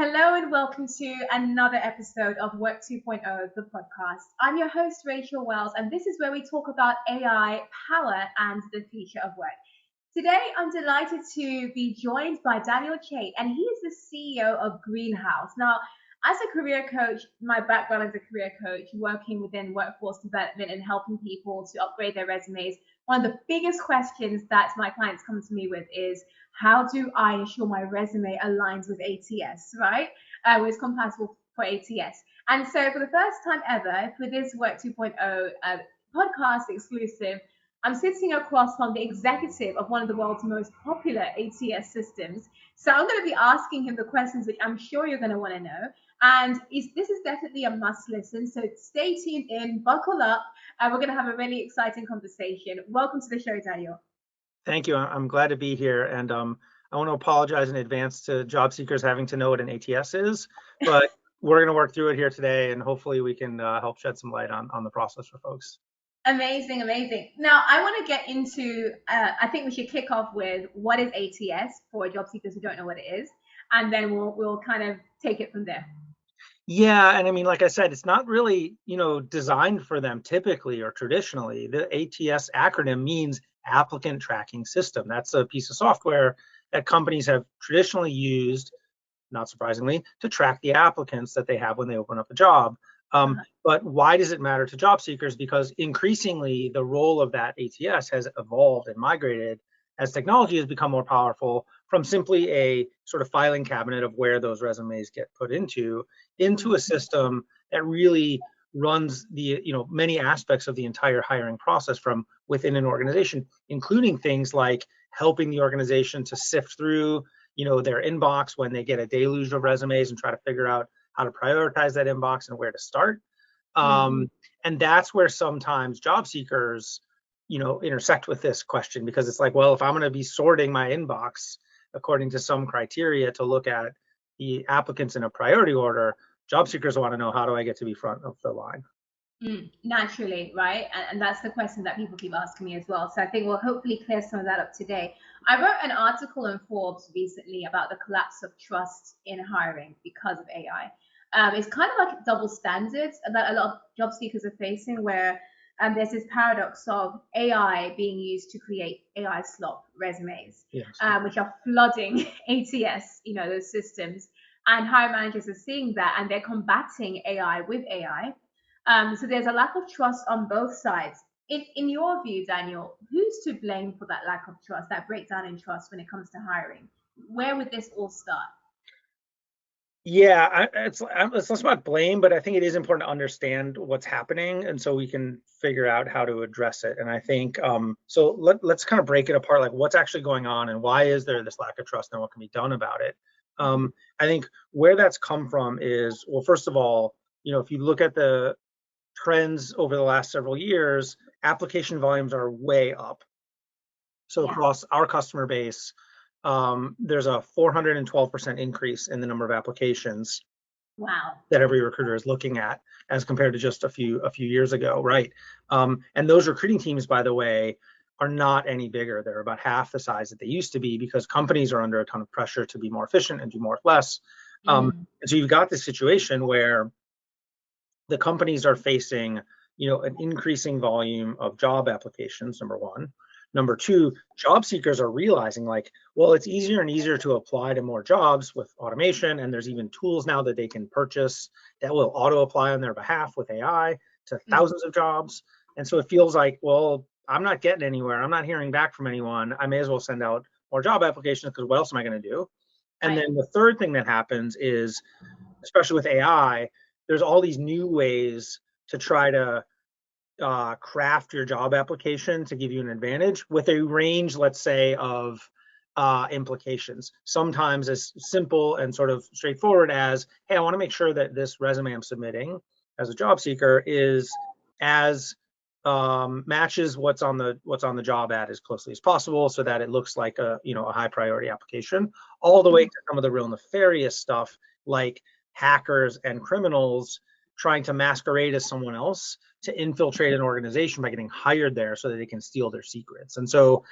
Hello and welcome to another episode of Work 2.0, the podcast. I'm your host, Rachel Wells, and this is where we talk about AI, power, and the future of work. Today, I'm delighted to be joined by Daniel Chait, and he is the CEO of Greenhouse. Now, as a career coach, my background as a career coach, working within workforce development and helping people to upgrade their resumes, one of the biggest questions that my clients come to me with is, how do I ensure my resume aligns with ATS, right? Is compatible for ATS. And so for the first time ever, for this Work 2.0 podcast exclusive, I'm sitting across from the executive of one of the world's most popular ATS systems. So I'm going to be asking him the questions which I'm sure you're going to want to know. And this is definitely a must listen. So stay tuned in, buckle up, and we're going to have a really exciting conversation. Welcome to the show, Daniel. Thank you. I'm glad to be here. And I want to apologize in advance to job seekers having to know what an ATS is, but we're going to work through it here today, and hopefully we can help shed some light on the process for folks. Amazing, amazing. Now, I want to get into, I think we should kick off with what is ATS for job seekers who don't know what it is, and then we'll kind of take it from there. Yeah, and I mean, like I said, it's not really, designed for them typically or traditionally. The ATS acronym means applicant tracking system. That's a piece of software that companies have traditionally used, not surprisingly, to track the applicants that they have when they open up a job. But why does it matter to job seekers? Because increasingly the role of that ATS has evolved and migrated as technology has become more powerful from simply a sort of filing cabinet of where those resumes get put into a system that really runs the many aspects of the entire hiring process from within an organization, including things like helping the organization to sift through their inbox when they get a deluge of resumes and try to figure out how to prioritize that inbox and where to start. And that's where sometimes job seekers intersect with this question, because it's like, well, if I'm going to be sorting my inbox according to some criteria to look at the applicants in a priority order, job seekers want to know, how do I get to be front of the line? Naturally, right? And that's the question that people keep asking me as well. So I think we'll hopefully clear some of that up today. I wrote an article in Forbes recently about the collapse of trust in hiring because of AI. It's kind of like double standards that a lot of job seekers are facing, where there's this paradox of AI being used to create AI slop resumes, Yes. Which are flooding ATS, those systems. And hiring managers are seeing that, and they're combating AI with AI. So there's a lack of trust on both sides. In your view, Daniel, who's to blame for that lack of trust, that breakdown in trust when it comes to hiring? Where would this all start? Yeah, it's less about blame, but I think it is important to understand what's happening, and so we can figure out how to address it. And I think so. Let's kind of break it apart, like what's actually going on and why is there this lack of trust and what can be done about it. I think where that's come from is, well, first of all, if you look at the trends over the last several years, application volumes are way up. So across our customer base, there's a 412% increase in the number of applications. Wow. That every recruiter is looking at, as compared to just a few years ago, right? And those recruiting teams, by the way, are not any bigger. They're about half the size that they used to be, because companies are under a ton of pressure to be more efficient and do more with less. And so you've got this situation where the companies are facing, an increasing volume of job applications, number one. Number two, job seekers are realizing, like, well, it's easier and easier to apply to more jobs with automation, and there's even tools now that they can purchase that will auto apply on their behalf with AI to thousands of jobs. And so it feels like, well, I'm not getting anywhere. I'm not hearing back from anyone. I may as well send out more job applications, because what else am I going to do? And then the third thing that happens is, especially with AI, there's all these new ways to try to craft your job application to give you an advantage with a range, let's say, of implications. Sometimes as simple and sort of straightforward as, hey, I want to make sure that this resume I'm submitting as a job seeker is as matches what's on the job ad as closely as possible, so that it looks like a high priority application, all the way to some of the real nefarious stuff, like hackers and criminals trying to masquerade as someone else to infiltrate an organization by getting hired there so that they can steal their secrets. And so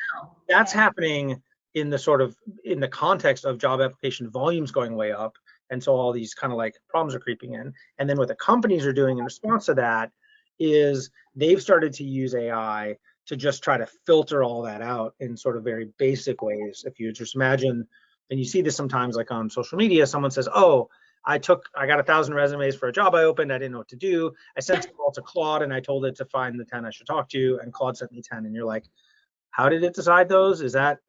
that's happening in the context of job application volumes going way up. And so all these kind of like problems are creeping in. And then what the companies are doing in response to that is they've started to use AI to just try to filter all that out in sort of very basic ways. If you just imagine, and you see this sometimes like on social media, someone says, oh, I got 1,000 resumes for a job I opened. I didn't know what to do. I sent them all to Claude and I told it to find the 10 I should talk to. And Claude sent me 10. And you're like, how did it decide those? Was that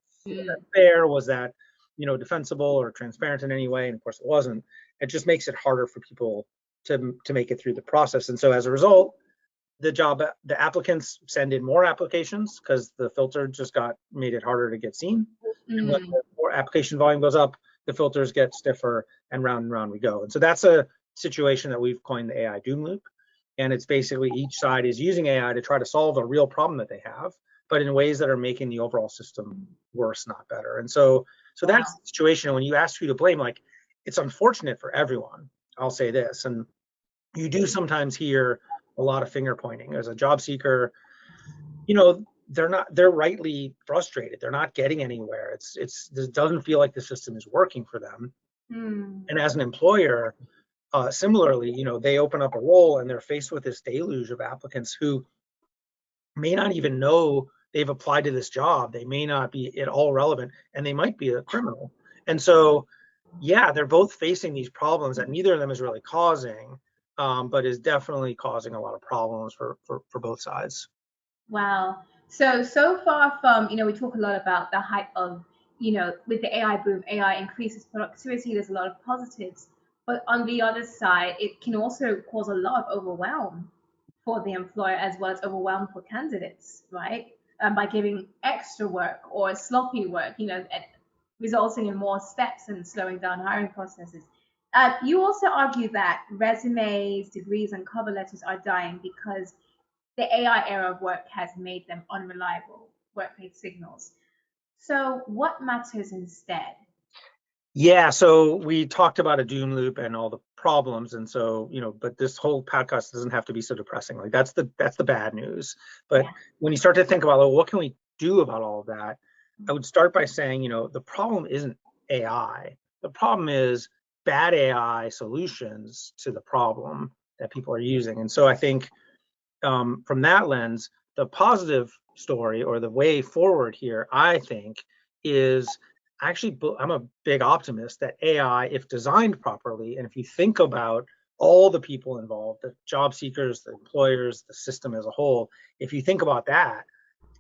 fair? Was that, defensible or transparent in any way? And of course it wasn't. It just makes it harder for people to make it through the process. And so as a result, the applicants send in more applications because the filter just made it harder to get seen. And when the more application volume goes up, the filters get stiffer, and round we go. And so that's a situation that we've coined the AI doom loop. And it's basically each side is using AI to try to solve a real problem that they have, but in ways that are making the overall system worse, not better. And so that's the situation. When you ask who to blame, like, it's unfortunate for everyone. I'll say this, and you do sometimes hear a lot of finger pointing as a job seeker. They're rightly frustrated. They're not getting anywhere. It doesn't feel like the system is working for them. And as an employer, similarly, they open up a role and they're faced with this deluge of applicants who may not even know they've applied to this job. They may not be at all relevant, and they might be a criminal. And so, yeah, they're both facing these problems that neither of them is really causing, but is definitely causing a lot of problems for both sides. Wow. So far from, we talk a lot about the hype of, with the AI boom, AI increases productivity. There's a lot of positives. But on the other side, it can also cause a lot of overwhelm for the employer as well as overwhelm for candidates, right? By giving extra work or sloppy work, resulting in more steps and slowing down hiring processes. You also argue that resumes, degrees, and cover letters are dying because the AI era of work has made them unreliable workplace signals. So, what matters instead? Yeah, so we talked about a doom loop and all the problems, and so but this whole podcast doesn't have to be so depressing. Like that's the bad news. But when you start to think about, well, what can we do about all of that, I would start by saying, the problem isn't AI. The problem is bad AI solutions to the problem that people are using. And so I think from that lens, the positive story or the way forward here, I think, is actually, I'm a big optimist that AI, if designed properly, and if you think about all the people involved, the job seekers, the employers, the system as a whole, if you think about that,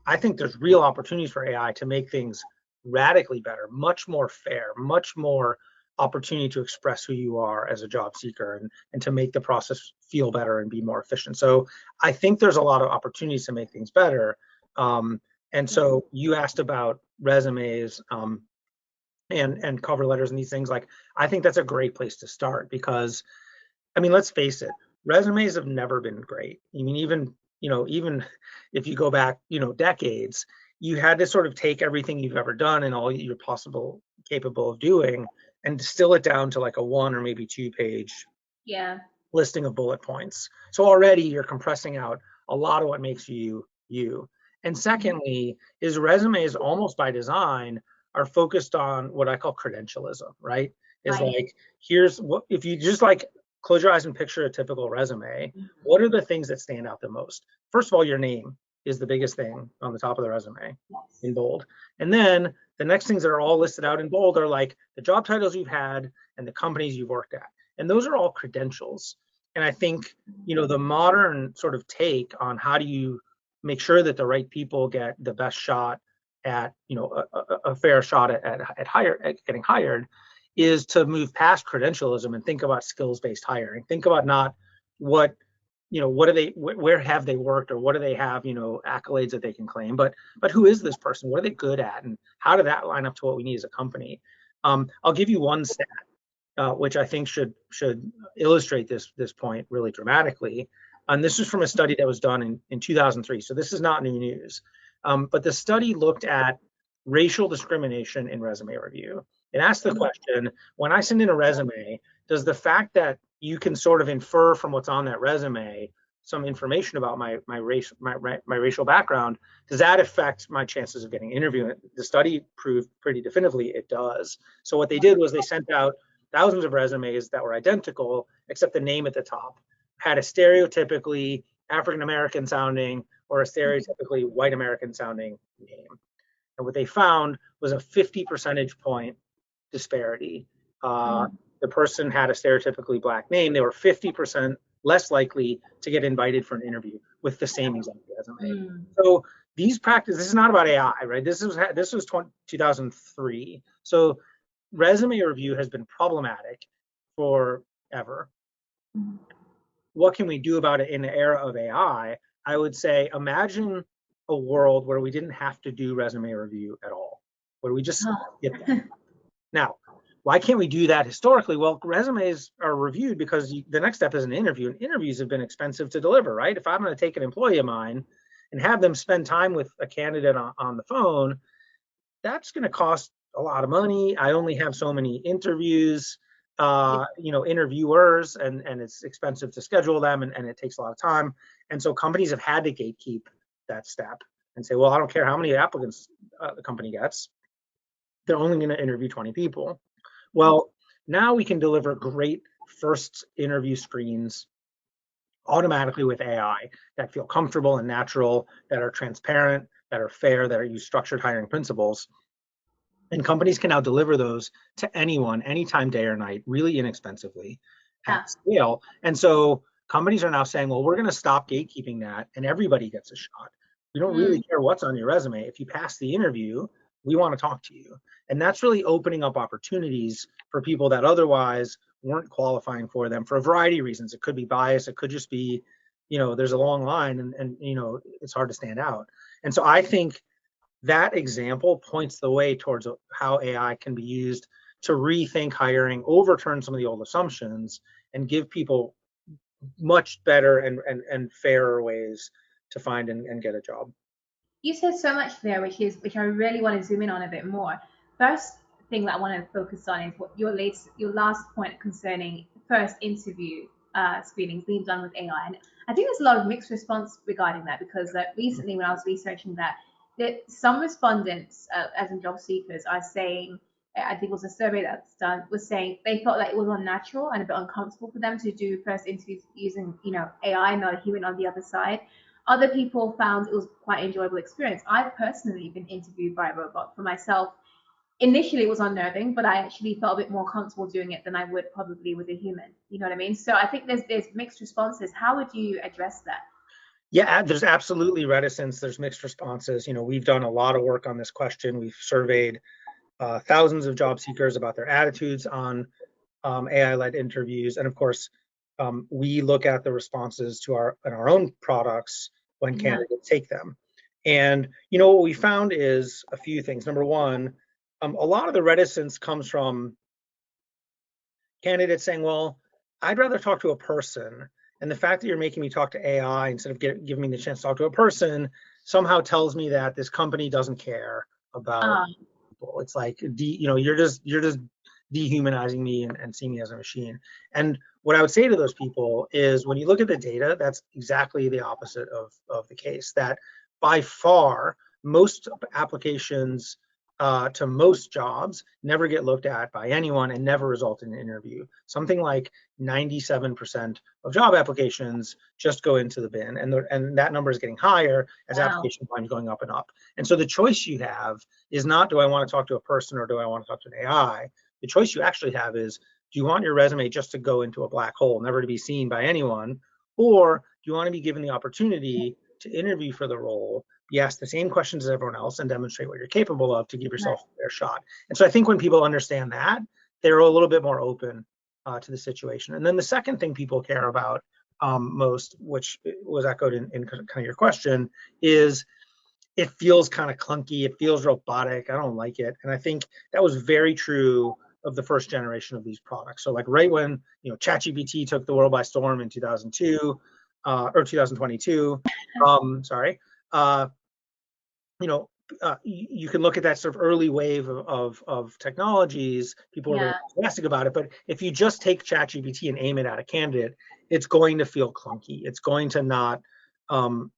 I think there's real opportunities for AI to make things radically better, much more fair, much more opportunity to express who you are as a job seeker, and to make the process feel better and be more efficient. So I think there's a lot of opportunities to make things better. And so you asked about resumes and cover letters and these things. Like, I think that's a great place to start because, I mean, let's face it, resumes have never been great. I mean, even if you go back, decades, you had to sort of take everything you've ever done and all you're capable of doing and distill it down to like a 1 or maybe 2-page listing of bullet points. So already you're compressing out a lot of what makes you you. And secondly, is resumes almost by design are focused on what I call credentialism, right? Is like, here's what, if you just like close your eyes and picture a typical resume, what are the things that stand out the most? First of all, your name is the biggest thing on the top of the resume in bold. And then the next things that are all listed out in bold are like the job titles you've had and the companies you've worked at. And those are all credentials. And I think, the modern sort of take on how do you make sure that the right people get the best shot at, a fair shot at getting hired, is to move past credentialism and think about skills-based hiring. Think about not what, what do they, where have they worked, or what do they have, accolades that they can claim, but who is this person? What are they good at? And how did that line up to what we need as a company? I'll give you one stat, which I think should illustrate this point really dramatically. And this is from a study that was done in 2003. So this is not new news. But the study looked at racial discrimination in resume review. It asked the question, when I send in a resume, does the fact that you can sort of infer from what's on that resume some information about my racial background, does that affect my chances of getting an interview? The study proved pretty definitively it does. So what they did was they sent out thousands of resumes that were identical, except the name at the top had a stereotypically African American sounding or a stereotypically white American sounding name. And what they found was a 50 percentage point disparity. The person had a stereotypically black name. They were 50% less likely to get invited for an interview with the same exact resume. So these practices, this is not about AI, right? This was 2003. So resume review has been problematic forever. What can we do about it in the era of AI? I would say, imagine a world where we didn't have to do resume review at all, where we just skip that. Now, why can't we do that historically? Well, resumes are reviewed because the next step is an interview, and interviews have been expensive to deliver, right? If I'm going to take an employee of mine and have them spend time with a candidate on the phone, that's going to cost a lot of money. I only have so many interviews, interviewers, and it's expensive to schedule them, and it takes a lot of time. And so companies have had to gatekeep that step and say, well, I don't care how many applicants the company gets. They're only going to interview 20 people. Well, now we can deliver great first interview screens automatically with AI that feel comfortable and natural, that are transparent, that are fair, that are use structured hiring principles. And companies can now deliver those to anyone, anytime, day or night, really inexpensively at scale. And so companies are now saying, well, we're going to stop gatekeeping that, and everybody gets a shot. We don't really care what's on your resume. If you pass the interview, we want to talk to you. And that's really opening up opportunities for people that otherwise weren't qualifying for them for a variety of reasons. It could be bias. It could just be, there's a long line and it's hard to stand out. And so I think that example points the way towards how AI can be used to rethink hiring, overturn some of the old assumptions, and give people much better and fairer ways to find and get a job. You said so much there, which I really want to zoom in on a bit more. First thing that I want to focus on is what your last point concerning first interview screenings being done with AI. And I think there's a lot of mixed response regarding that, because recently when I was researching that some respondents, as in job seekers, are saying, I think it was a survey that's done, was saying they felt like it was unnatural and a bit uncomfortable for them to do first interviews using, AI, not a human on the other side. Other people found it was quite an enjoyable experience. I've personally been interviewed by a robot for myself. Initially, it was unnerving, but I actually felt a bit more comfortable doing it than I would probably with a human. You know what I mean? So I think there's mixed responses. How would you address that? Yeah, there's absolutely reticence. There's mixed responses. We've done a lot of work on this question. We've surveyed thousands of job seekers about their attitudes on AI-led interviews, and of course, we look at the responses to our own products when candidates take them. And what we found is a few things. Number one, a lot of the reticence comes from candidates saying, well, I'd rather talk to a person. And the fact that you're making me talk to AI instead of giving me the chance to talk to a person somehow tells me that this company doesn't care about people. It's like, you're just dehumanizing me and seeing me as a machine. And what I would say to those people is, when you look at the data, that's exactly the opposite of the case. That by far, most applications to most jobs never get looked at by anyone and never result in an interview. Something like 97% of job applications just go into the bin, and that number is getting higher as application volume is going up and up. And so the choice you have is not, do I want to talk to a person or do I want to talk to an AI? The choice you actually have is, do you want your resume just to go into a black hole, never to be seen by anyone? Or do you want to be given the opportunity to interview for the role, be asked the same questions as everyone else, and demonstrate what you're capable of to give yourself a fair shot? And so I think when people understand that, they're a little bit more open to the situation. And then the second thing people care about most, which was echoed in kind of your question, is it feels kind of clunky. It feels robotic. I don't like it. And I think that was very true of the first generation of these products. So like right when ChatGPT took the world by storm in 2002 or 2022, you can look at that sort of early wave of technologies. People are really enthusiastic about it, but if you just take ChatGPT and aim it at a candidate, it's going to feel clunky. It's going to not, do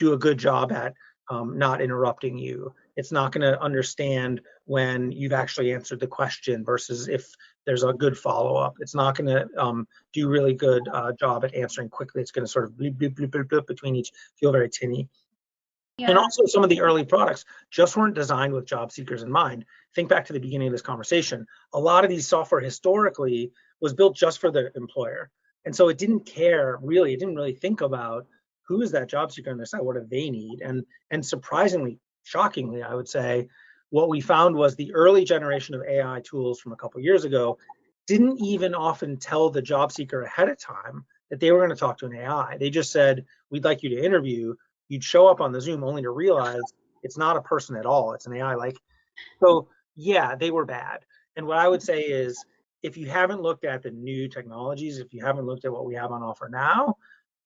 a good job at not interrupting you. It's not going to understand when you've actually answered the question, versus if there's a good follow-up. It's not going to do really good job at answering quickly. It's going to sort of bleep, bleep, bleep, bleep, bleep between each, feel very tinny. And also some of the early products just weren't designed with job seekers in mind. Think back to the beginning of this conversation. A lot of these software historically was built just for the employer. And so it didn't care really, it didn't really think about who is that job seeker on their side, what do they need? And surprisingly, shockingly, I would say, what we found was the early generation of AI tools from a couple of years ago didn't even often tell the job seeker ahead of time that they were going to talk to an AI. They just said, we'd like you to interview. You'd show up on the Zoom only to realize it's not a person at all. It's an AI. So yeah, they were bad. And what I would say is, if you haven't looked at the new technologies, if you haven't looked at what we have on offer now,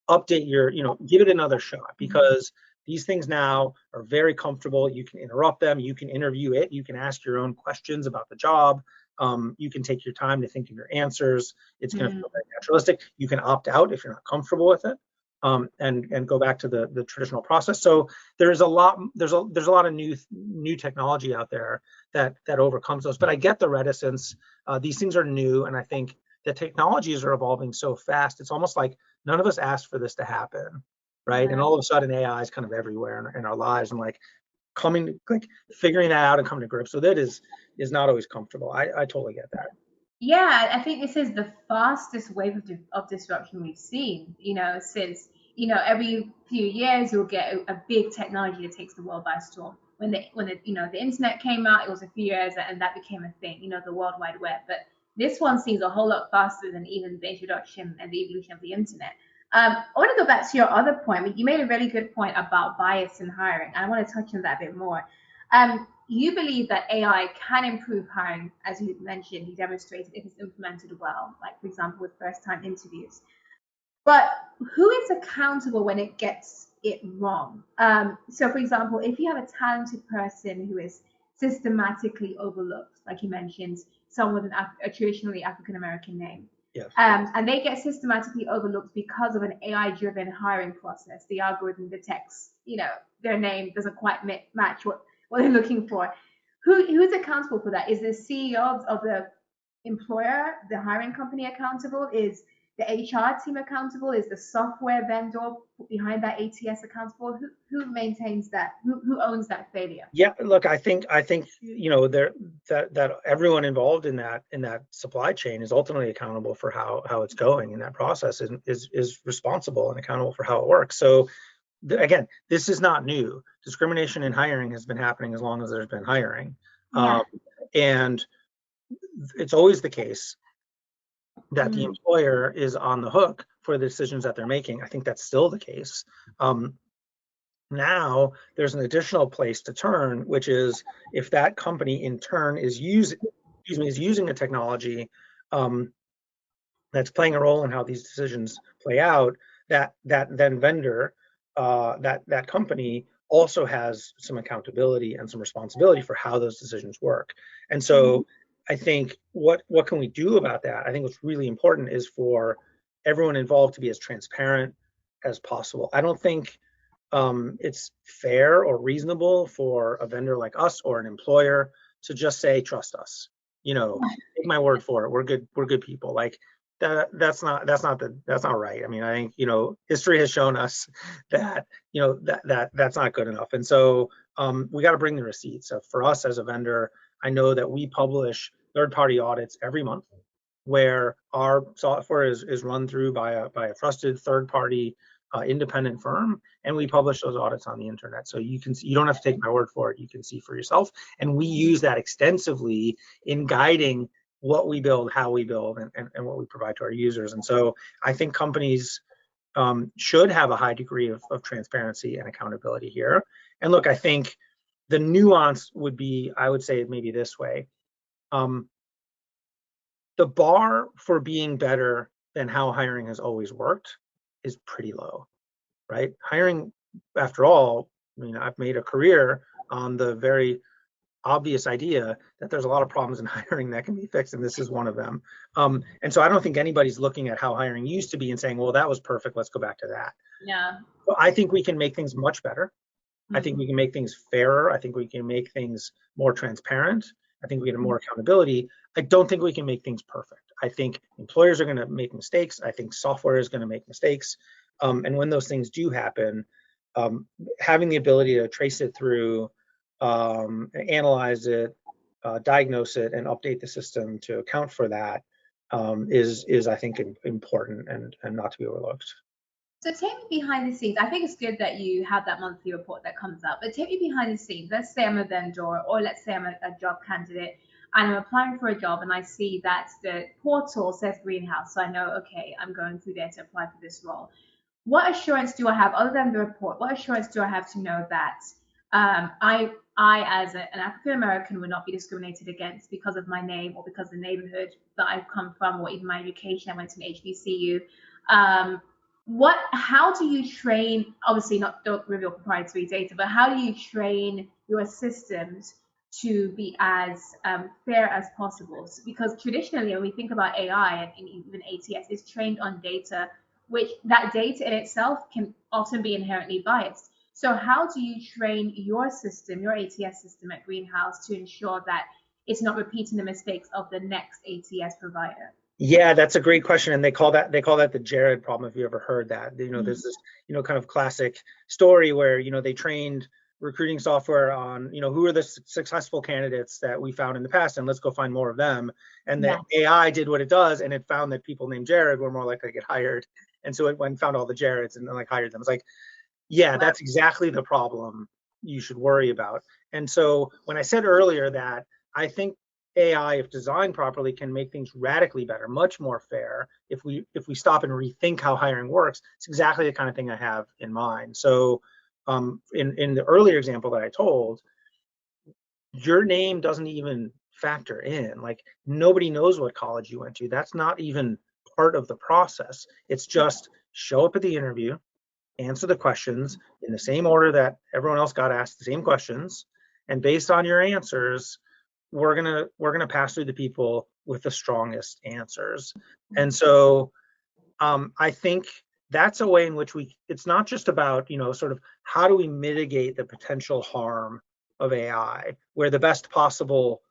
update your, give it another shot, because these things now are very comfortable. You can interrupt them, you can interview it, you can ask your own questions about the job. You can take your time to think of your answers. It's going to feel very naturalistic. You can opt out if you're not comfortable with it. And go back to the traditional process. So there's a lot of new technology out there that overcomes those. But I get the reticence. These things are new, and I think the technologies are evolving so fast. It's almost like none of us asked for this to happen, right? And all of a sudden, AI is kind of everywhere in our lives, and figuring that out and coming to grips with it is not always comfortable. I totally get that. Yeah, I think this is the fastest wave of disruption we've seen, since, every few years you'll get a big technology that takes the world by storm. When the internet came out, it was a few years and that became a thing, the World Wide Web. But this one seems a whole lot faster than even the introduction and the evolution of the internet. I want to go back to your other point. You made a really good point about bias in hiring, and I want to touch on that a bit more. You believe that AI can improve hiring, as you mentioned, you demonstrated, if it's implemented well, like, for example, with first-time interviews. But who is accountable when it gets it wrong? So, for example, if you have a talented person who is systematically overlooked, like you mentioned, someone with a traditionally African-American name, Yes. And they get systematically overlooked because of an AI-driven hiring process. The algorithm detects, their name doesn't quite match what they're looking for. Who's accountable for that? Is the CEO of the employer, the hiring company, accountable? Is the HR team accountable? Is the software vendor behind that ATS accountable? Who maintains that? Who owns that failure? Yeah, look, I think that everyone involved in that supply chain is ultimately accountable for how it's going in that process, and is responsible and accountable for how it works. So again, this is not new. Discrimination in hiring has been happening as long as there's been hiring. Yeah. And it's always the case that the employer is on the hook for the decisions that they're making. I think that's still the case. Now there's an additional place to turn, which is if that company in turn is using a technology that's playing a role in how these decisions play out, that then vendor, that company also has some accountability and some responsibility for how those decisions work. And so I think what can we do about that? I think what's really important is for everyone involved to be as transparent as possible. I don't think it's fair or reasonable for a vendor like us or an employer to just say, trust us, take my word for it. We're good people. Like that's not right. I mean, I think, history has shown us that, that's not good enough. And so we got to bring the receipts. So for us as a vendor, I know that we publish third-party audits every month where our software is run through by a trusted third-party independent firm, and we publish those audits on the internet. So you don't have to take my word for it. You can see for yourself. And we use that extensively in guiding what we build, how we build, and what we provide to our users. And so I think companies should have a high degree of transparency and accountability here. And look, I think the nuance would be, I would say it maybe this way. The bar for being better than how hiring has always worked is pretty low, right? Hiring, after all, I mean, I've made a career on the very obvious idea that there's a lot of problems in hiring that can be fixed, and this is one of them. And so I don't think anybody's looking at how hiring used to be and saying, well, that was perfect, let's go back to that. Yeah. So I think we can make things much better. I think we can make things fairer. I think we can make things more transparent. I think we get more accountability. I don't think we can make things perfect. I think employers are going to make mistakes. I think software is going to make mistakes. And when those things do happen, having the ability to trace it through, analyze it, diagnose it, and update the system to account for that is I think important and not to be overlooked. So take me behind the scenes. I think it's good that you have that monthly report that comes out, but take me behind the scenes. Let's say I'm a vendor, or let's say I'm a job candidate and I'm applying for a job and I see that the portal says greenhouse. So I know, okay, I'm going through there to apply for this role. What assurance do I have, other than the report, what assurance do I have to know that I as an African American, will not be discriminated against because of my name or because of the neighborhood that I've come from, or even my education? I went to an HBCU. How do you train, obviously not, don't reveal proprietary data, but how do you train your systems to be as fair as possible? Because traditionally, when we think about AI and even ATS, it's trained on data, which that data in itself can often be inherently biased. So how do you train your system, your ATS system at Greenhouse, to ensure that it's not repeating the mistakes of the next ATS provider? Yeah, that's a great question, and they call that the Jared problem. If you ever heard that, there's this kind of classic story where they trained recruiting software on who are the successful candidates that we found in the past, and let's go find more of them. And the AI did what it does, and it found that people named Jared were more likely to get hired, and so it went and found all the Jareds and then hired them. It's like, yeah, that's exactly the problem you should worry about. And so when I said earlier that I think AI, if designed properly, can make things radically better, much more fair, if we stop and rethink how hiring works, it's exactly the kind of thing I have in mind. So in the earlier example that I told, your name doesn't even factor in. Like, nobody knows what college you went to. That's not even part of the process. It's just show up at the interview, answer the questions in the same order that everyone else got asked the same questions, and based on your answers, we're gonna pass through the people with the strongest answers. And so I think that's a way in which it's not just about sort of how do we mitigate the potential harm of AI, where the best possible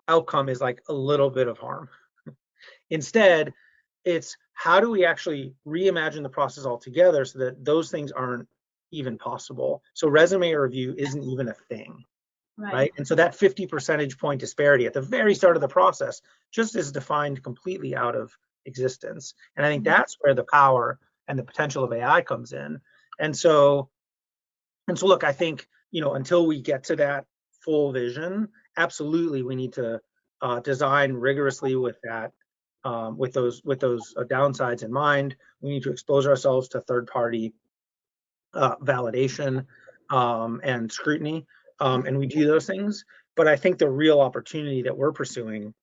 outcome is like a little bit of harm. Instead, it's how do we actually reimagine the process altogether so that those things aren't even possible. So resume review isn't even a thing, right? And so that 50 percentage point disparity at the very start of the process just is defined completely out of existence. And I think that's where the power and the potential of AI comes in. And so look, I think until we get to that full vision, absolutely we need to design rigorously with that, with those downsides in mind. We need to expose ourselves to third-party validation and scrutiny, and we do those things. But I think the real opportunity that we're pursuing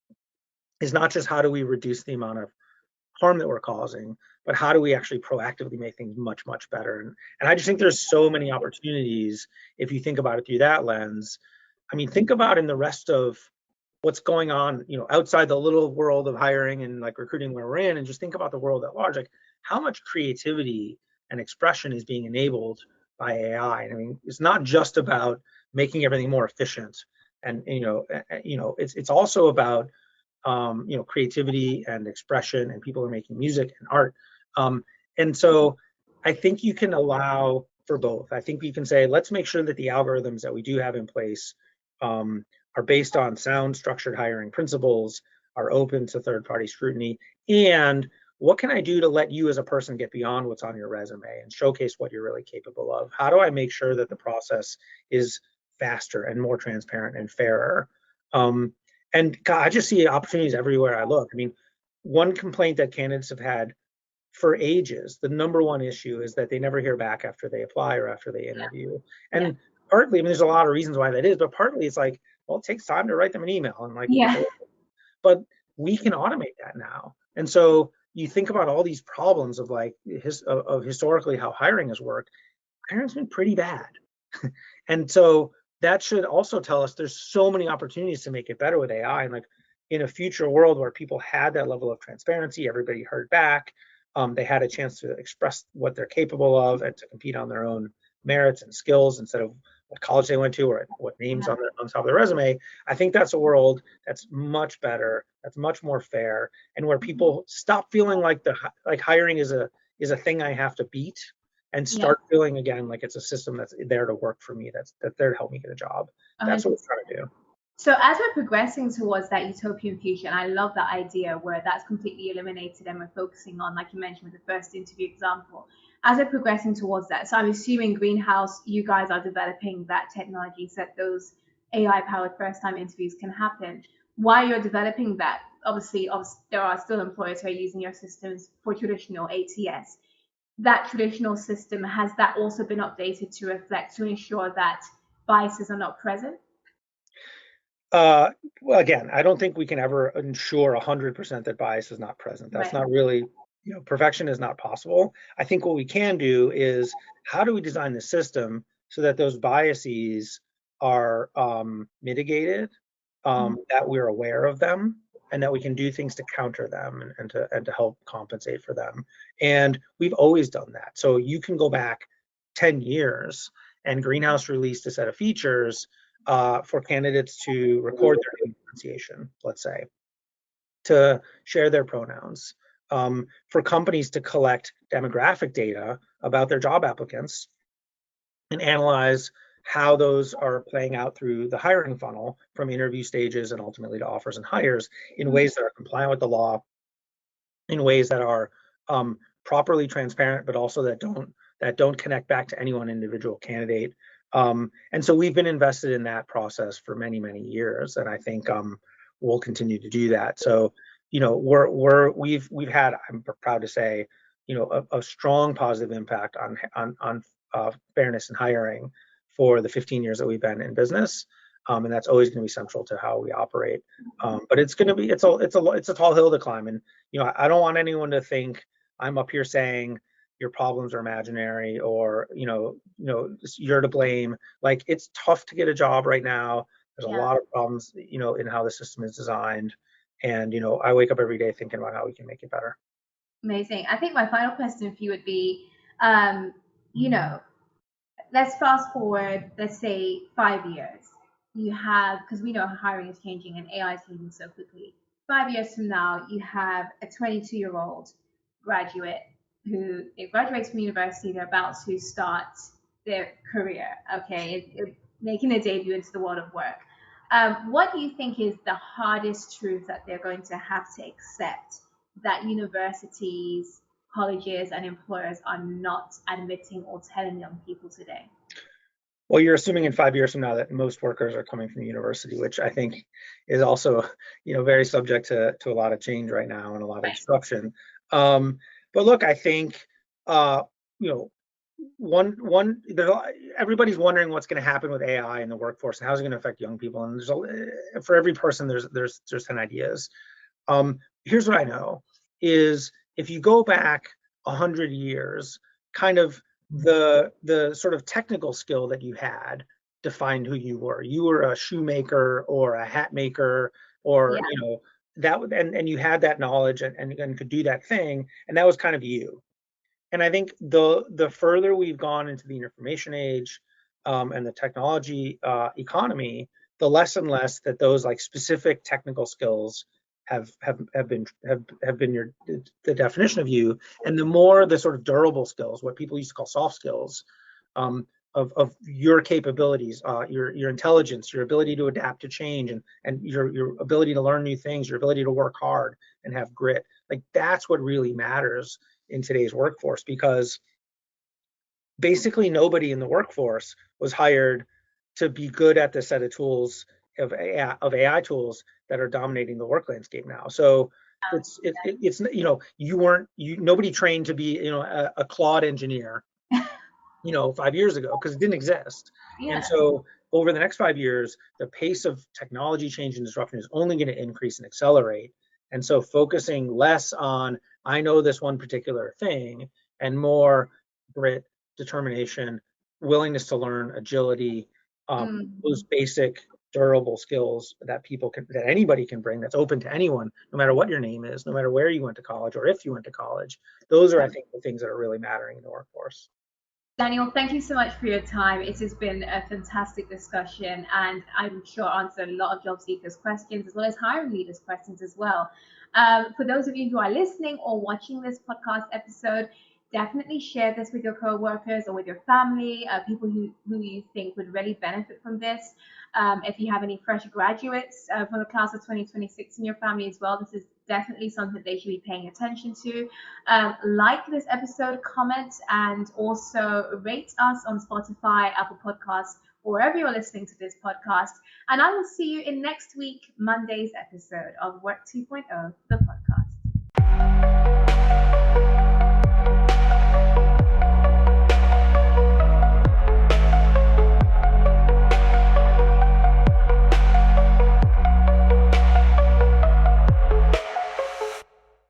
is not just how do we reduce the amount of harm that we're causing, but how do we actually proactively make things much, much better? And I just think there's so many opportunities if you think about it through that lens. I mean, think about in the rest of what's going on, outside the little world of hiring and like recruiting where we're in, and just think about the world at large. Like, how much creativity and expression is being enabled by AI? And I mean, it's not just about making everything more efficient, and it's also about creativity and expression, and people are making music and art. And so I think you can allow for both. I think you can say, let's make sure that the algorithms that we do have in place are based on sound, structured hiring principles, are open to third-party scrutiny, and what can I do to let you as a person get beyond what's on your resume and showcase what you're really capable of? How do I make sure that the process is faster and more transparent and fairer? And God, I just see opportunities everywhere I look. I mean, one complaint that candidates have had for ages, the number one issue is that they never hear back after they apply or after they interview. And partly, I mean, there's a lot of reasons why that is, but partly it's like, well, it takes time to write them an email, and like, but we can automate that now. And so you think about all these problems of like of historically how hiring has worked. Hiring's been pretty bad. And so that should also tell us there's so many opportunities to make it better with AI. And like, in a future world where people had that level of transparency, everybody heard back, they had a chance to express what they're capable of and to compete on their own merits and skills instead of what college they went to or what names Yeah. on top of their resume. I think that's a world that's much better, that's much more fair, and where people stop feeling like hiring is a thing I have to beat, and Yeah. start feeling again like it's a system that's there to work for me, that's there to help me get a job. That's what 100%. we're trying to do. So as we're progressing towards that utopian future, and I love that idea where that's completely eliminated and we're focusing on, like you mentioned with the first interview example, as we're progressing towards that. So I'm assuming Greenhouse, you guys are developing that technology so that those AI powered first time interviews can happen. While you're developing that, obviously there are still employers who are using your systems for traditional ATS. That traditional system, has that also been updated to reflect to ensure that biases are not present? Well, again, I don't think we can ever ensure 100% that bias is not present. That's Right. not really, perfection is not possible. I think what we can do is, how do we design the system so that those biases are mitigated, Mm. that we're aware of them, and that we can do things to counter them, and to help compensate for them. And we've always done that. So you can go back 10 years, and Greenhouse released a set of features for candidates to record their name pronunciation, let's say, to share their pronouns, for companies to collect demographic data about their job applicants and analyze how those are playing out through the hiring funnel from interview stages and ultimately to offers and hires in ways that are compliant with the law, in ways that are properly transparent, but also that don't connect back to any one individual candidate. And so we've been invested in that process for many years, and I think we'll continue to do that. So we've had, I'm proud to say, a strong positive impact on fairness in hiring for the 15 years that we've been in business. And that's always going to be central to how we operate. But it's going to be it's a tall hill to climb, and I don't want anyone to think I'm up here saying your problems are imaginary, or you're to blame. Like, it's tough to get a job right now. There's a Yeah. lot of problems, in how the system is designed, and I wake up every day thinking about how we can make it better. Amazing. I think my final question for you would be, um, you know, let's fast forward, let's say 5 years. You have, because we know hiring is changing and AI is changing so quickly. 5 years from now, you have a 22-year-old graduate who it graduates from university, they're about to start their career, okay, making a debut into the world of work. What do you think is the hardest truth that they're going to have to accept that universities, colleges, and employers are not admitting or telling young people today? Well, you're assuming in 5 years from now that most workers are coming from university, which I think is also, very subject to a lot of change right now and a lot of Right. disruption. But look, I think, you know, everybody's wondering what's going to happen with AI in the workforce and how's it going to affect young people. And for every person, there's 10 ideas. Here's what I know is, if you go back 100 years, kind of the sort of technical skill that you had defined who you were. You were a shoemaker or a hat maker, or Yeah. that, and you had that knowledge, and could do that thing, and that was kind of you. And I think the further we've gone into the information age, and the technology economy, the less and less that those like specific technical skills have been the definition of you, and the more the sort of durable skills, what people used to call soft skills, um, of your capabilities, your intelligence, your ability to adapt to change, and your ability to learn new things, your ability to work hard and have grit. Like, that's what really matters in today's workforce, because basically nobody in the workforce was hired to be good at the set of tools of AI tools that are dominating the work landscape now. So it's nobody trained to be a Claude engineer 5 years ago, because it didn't exist. And Yeah. so over the next 5 years, the pace of technology change and disruption is only going to increase and accelerate. And so focusing less on, I know this one particular thing, and more grit, determination, willingness to learn, agility, those Mm. basic durable skills that anybody can bring, that's open to anyone, no matter what your name is, no matter where you went to college or if you went to college. Those are, I think, the things that are really mattering in the workforce. Daniel, thank you so much for your time. It has been a fantastic discussion, and I'm sure answered a lot of job seekers' questions as well as hiring leaders' questions as well. For those of you who are listening or watching this podcast episode, definitely share this with your coworkers or with your family, people who you think would really benefit from this. If you have any fresh graduates from the class of 2026 in your family as well, this is definitely something they should be paying attention to. Like this episode, comment, and also rate us on Spotify, Apple Podcasts, or wherever you're listening to this podcast. And I will see you in next week, Monday's episode of Work 2.0, the podcast.